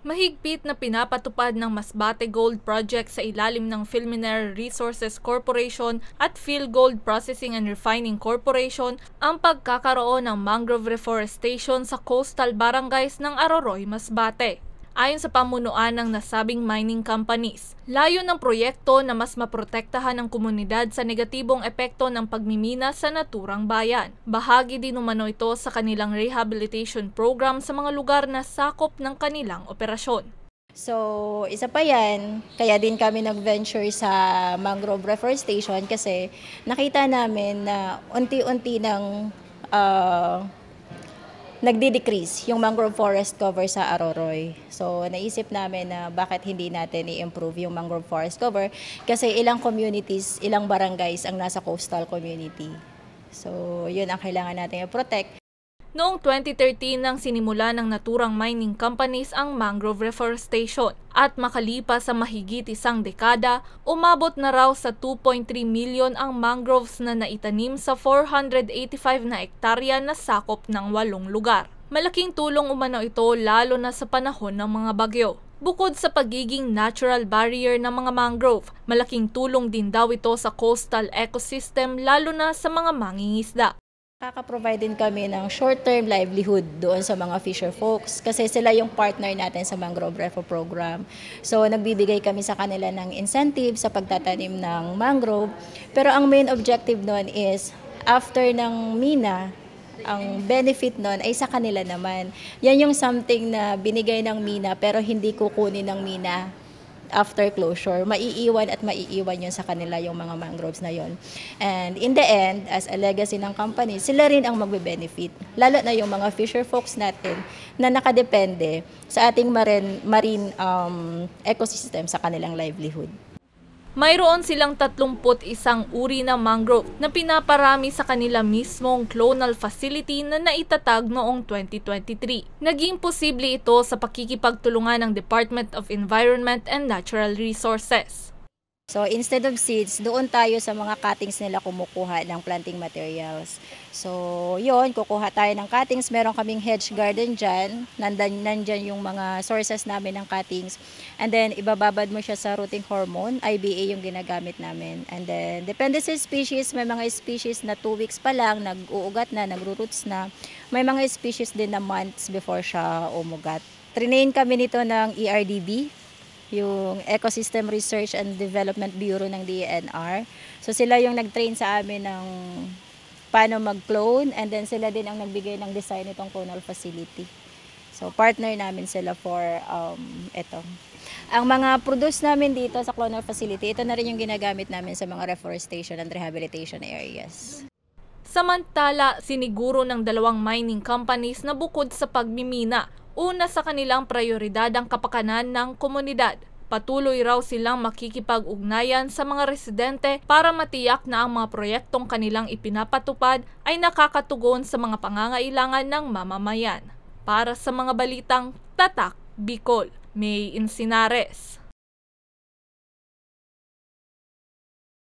Mahigpit na pinapatupad ng Masbate Gold Project sa ilalim ng Philmineral Resources Corporation at PhilGold Processing and Refining Corporation ang pagkakaroon ng mangrove reforestation sa coastal barangays ng Aroroy, Masbate. Ayon sa pamunuan ng nasabing mining companies, layo ng proyekto na mas maprotektahan ang komunidad sa negatibong epekto ng pagmimina sa naturang bayan. Bahagi din umano ito sa kanilang rehabilitation program sa mga lugar na sakop ng kanilang operasyon. So, isa pa yan, kaya din kami nag-venture sa mangrove reforestation kasi nakita namin na unti-unti ng nagdi-decrease yung mangrove forest cover sa Aroroy. So, naisip namin na bakit hindi natin i-improve yung mangrove forest cover kasi ilang communities, ilang barangays ang nasa coastal community. So, yun ang kailangan natin i-protect. Noong 2013 nang sinimula ng naturang mining companies ang mangrove reforestation at makalipas sa mahigit isang dekada, umabot na raw sa 2.3 milyon ang mangroves na naitanim sa 485 na hektarya na sakop ng 8 lugar. Malaking tulong umano ito lalo na sa panahon ng mga bagyo. Bukod sa pagiging natural barrier ng mga mangrove, malaking tulong din daw ito sa coastal ecosystem lalo na sa mga mangingisda. Nakaka-provide din kami ng short-term livelihood doon sa mga fisher folks kasi sila yung partner natin sa mangrove refor program. So nagbibigay kami sa kanila ng incentive sa pagtatanim ng mangrove. Pero ang main objective noon is after ng mina, ang benefit noon ay sa kanila naman. Yan yung something na binigay ng mina pero hindi kukunin ng mina after closure, maiiwan yun sa kanila yung mga mangroves na yun. And in the end, as a legacy ng company, sila rin ang magbe-benefit. Lalo na yung mga fisher folks natin na nakadepende sa ating marine ecosystem sa kanilang livelihood. Mayroon silang 31 uri ng mangrove na pinaparami sa kanila mismong clonal facility na naitatag noong 2023. Naging posible ito sa pakikipagtulungan ng Department of Environment and Natural Resources. So instead of seeds, doon tayo sa mga cuttings nila kumukuha ng planting materials. So yon, kukuha tayo ng cuttings. Meron kaming hedge garden dyan. Nandyan yung mga sources namin ng cuttings. And then ibababad mo siya sa rooting hormone, IBA yung ginagamit namin. And then depende sa species, may mga species na 2 weeks pa lang, nag-uugat na, nagro-roots na. May mga species din na months before siya umugat. Trinain kami nito ng ERDB, yung Ecosystem Research and Development Bureau ng DENR. So sila yung nag-train sa amin ng paano mag-clone and then sila din ang nagbigay ng design nitong clonal facility. So partner namin sila for ito. Ang mga produce namin dito sa clonal facility, ito na rin yung ginagamit namin sa mga reforestation and rehabilitation areas. Samantala, siniguro ng 2 mining companies na bukod sa pagmimina, una sa kanilang prioridad ang kapakanan ng komunidad. Patuloy raw silang makikipag-ugnayan sa mga residente para matiyak na ang mga proyektong kanilang ipinapatupad ay nakakatugon sa mga pangangailangan ng mamamayan. Para sa mga balitang Tatak, Bicol, May Insinares.